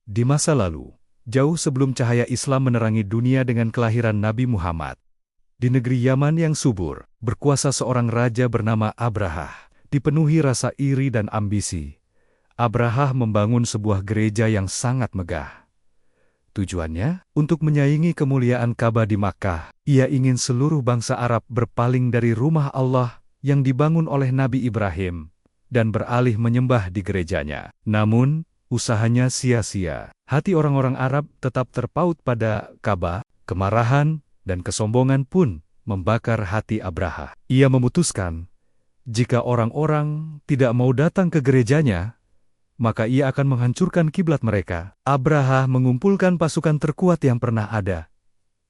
Di masa lalu, jauh sebelum cahaya Islam menerangi dunia dengan kelahiran Nabi Muhammad, di negeri Yaman yang subur, berkuasa seorang raja bernama Abrahah. Dipenuhi rasa iri dan ambisi, Abrahah membangun sebuah gereja yang sangat megah. Tujuannya, untuk menyaingi kemuliaan Ka'bah di Makkah. Ia ingin seluruh bangsa Arab berpaling dari rumah Allah yang dibangun oleh Nabi Ibrahim, dan beralih menyembah di gerejanya. Namun, usahanya sia-sia. Hati orang-orang Arab tetap terpaut pada Ka'bah. Kemarahan dan kesombongan pun membakar hati Abrahah. Ia memutuskan, jika orang-orang tidak mau datang ke gerejanya, maka ia akan menghancurkan kiblat mereka. Abrahah mengumpulkan pasukan terkuat yang pernah ada.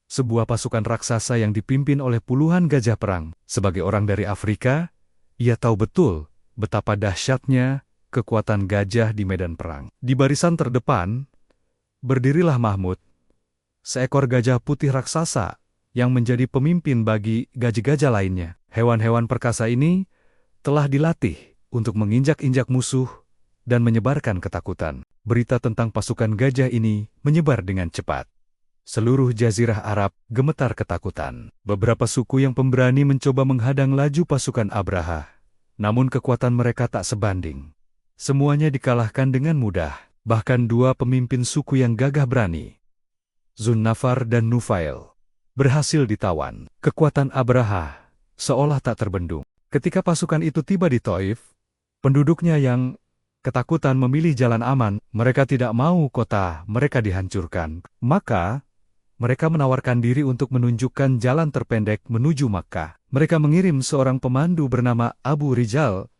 Sebuah pasukan raksasa yang dipimpin oleh puluhan gajah perang. Sebagai orang dari Afrika, ia tahu betul betapa dahsyatnya kekuatan gajah di medan perang. Di barisan terdepan, berdirilah Mahmud, seekor gajah putih raksasa yang menjadi pemimpin bagi gajah-gajah lainnya. Hewan-hewan perkasa ini telah dilatih untuk menginjak-injak musuh dan menyebarkan ketakutan. Berita tentang pasukan gajah ini menyebar dengan cepat. Seluruh jazirah Arab gemetar ketakutan. Beberapa suku yang pemberani mencoba menghadang laju pasukan Abrahah, namun kekuatan mereka tak sebanding. Semuanya dikalahkan dengan mudah. Bahkan dua pemimpin suku yang gagah berani, Zunnafar dan Nufail, berhasil ditawan. Kekuatan Abrahah seolah tak terbendung. Ketika pasukan itu tiba di Taif, penduduknya yang ketakutan memilih jalan aman. Mereka tidak mau kota mereka dihancurkan. Maka, mereka menawarkan diri untuk menunjukkan jalan terpendek menuju Makkah. Mereka mengirim seorang pemandu bernama Abu Rijal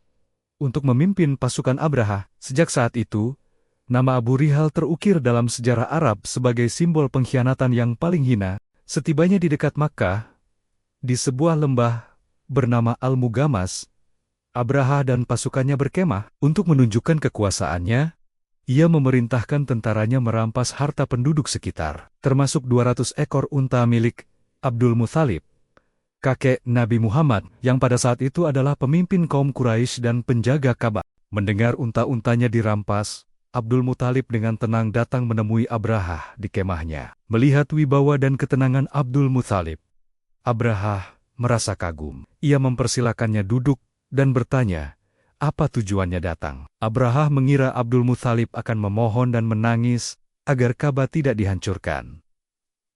untuk memimpin pasukan Abrahah. Sejak saat itu, nama Abu Rijal terukir dalam sejarah Arab sebagai simbol pengkhianatan yang paling hina. Setibanya di dekat Makkah, di sebuah lembah bernama Al-Mugamas, Abrahah dan pasukannya berkemah. Untuk menunjukkan kekuasaannya, ia memerintahkan tentaranya merampas harta penduduk sekitar, termasuk 200 ekor unta milik Abdul Muthalib, kakek Nabi Muhammad, yang pada saat itu adalah pemimpin kaum Quraisy dan penjaga Ka'bah. Mendengar unta-untanya dirampas, Abdul Muthalib dengan tenang datang menemui Abrahah di kemahnya. Melihat wibawa dan ketenangan Abdul Muthalib, Abrahah merasa kagum. Ia mempersilakannya duduk dan bertanya, apa tujuannya datang. Abrahah mengira Abdul Muthalib akan memohon dan menangis agar Ka'bah tidak dihancurkan.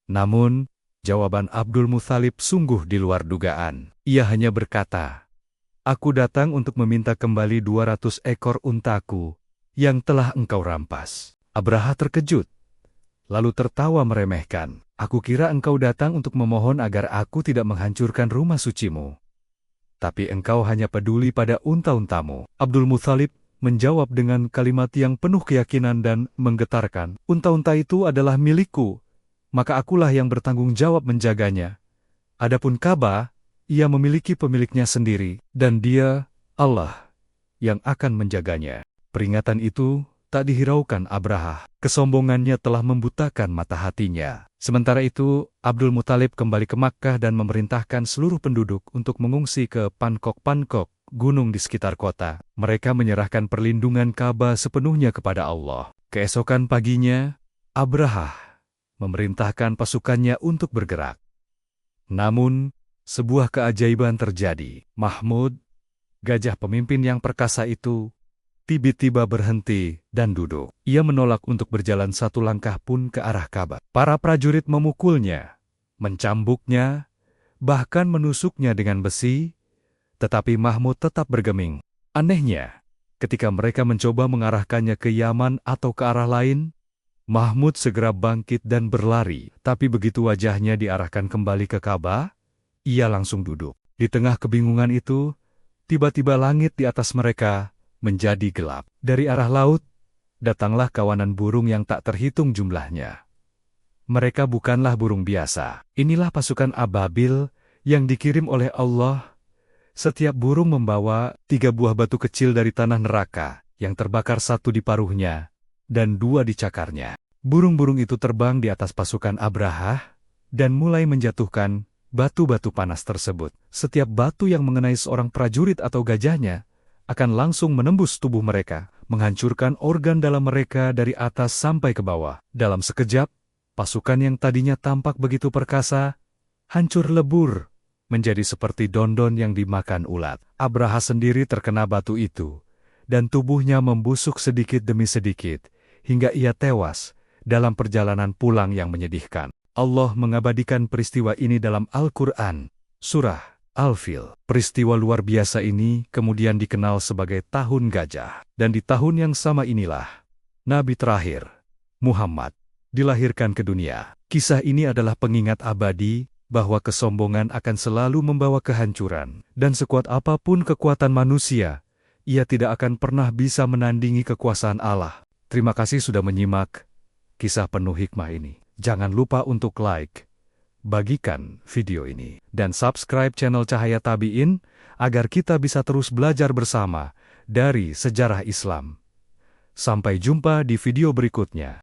Namun, jawaban Abdul Muthalib sungguh di luar dugaan. Ia hanya berkata, aku datang untuk meminta kembali 200 ekor untaku yang telah engkau rampas. Abrahah terkejut, lalu tertawa meremehkan. Aku kira engkau datang untuk memohon agar aku tidak menghancurkan rumah sucimu. Tapi engkau hanya peduli pada unta-untamu. Abdul Muthalib menjawab dengan kalimat yang penuh keyakinan dan menggetarkan. Unta-unta itu adalah milikku, maka akulah yang bertanggung jawab menjaganya. Adapun Ka'bah, ia memiliki pemiliknya sendiri, dan dia, Allah, yang akan menjaganya. Peringatan itu tak dihiraukan Abrahah. Kesombongannya telah membutakan mata hatinya. Sementara itu, Abdul Muthalib kembali ke Makkah dan memerintahkan seluruh penduduk untuk mengungsi ke pankok-pankok gunung di sekitar kota. Mereka menyerahkan perlindungan Ka'bah sepenuhnya kepada Allah. Keesokan paginya, Abrahah memerintahkan pasukannya untuk bergerak. Namun, sebuah keajaiban terjadi. Mahmud, gajah pemimpin yang perkasa itu, tiba-tiba berhenti dan duduk. Ia menolak untuk berjalan satu langkah pun ke arah Ka'bah. Para prajurit memukulnya, mencambuknya, bahkan menusuknya dengan besi, tetapi Mahmud tetap bergeming. Anehnya, ketika mereka mencoba mengarahkannya ke Yaman atau ke arah lain, Mahmud segera bangkit dan berlari. Tapi begitu wajahnya diarahkan kembali ke Ka'bah, ia langsung duduk. Di tengah kebingungan itu, tiba-tiba langit di atas mereka menjadi gelap. Dari arah laut, datanglah kawanan burung yang tak terhitung jumlahnya. Mereka bukanlah burung biasa. Inilah pasukan ababil yang dikirim oleh Allah. Setiap burung membawa 3 buah batu kecil dari tanah neraka, yang terbakar 1 di paruhnya, dan 2 di cakarnya. Burung-burung itu terbang di atas pasukan Abrahah, dan mulai menjatuhkan batu-batu panas tersebut. Setiap batu yang mengenai seorang prajurit atau gajahnya, akan langsung menembus tubuh mereka. menghancurkan organ dalam mereka dari atas sampai ke bawah. Dalam sekejap, pasukan yang tadinya tampak begitu perkasa, hancur lebur, menjadi seperti dondon yang dimakan ulat. Abraha sendiri terkena batu itu, dan tubuhnya membusuk sedikit demi sedikit, hingga ia tewas dalam perjalanan pulang yang menyedihkan. Allah mengabadikan peristiwa ini dalam Al-Quran, Surah Al-Fil. Peristiwa luar biasa ini kemudian dikenal sebagai Tahun Gajah. Dan di tahun yang sama inilah, Nabi terakhir, Muhammad, dilahirkan ke dunia. Kisah ini adalah pengingat abadi bahwa kesombongan akan selalu membawa kehancuran. Dan sekuat apapun kekuatan manusia, ia tidak akan pernah bisa menandingi kekuasaan Allah. Terima kasih sudah menyimak kisah penuh hikmah ini. Jangan lupa untuk like, bagikan video ini, dan subscribe channel Cahaya Tabiin agar kita bisa terus belajar bersama dari sejarah Islam. Sampai jumpa di video berikutnya.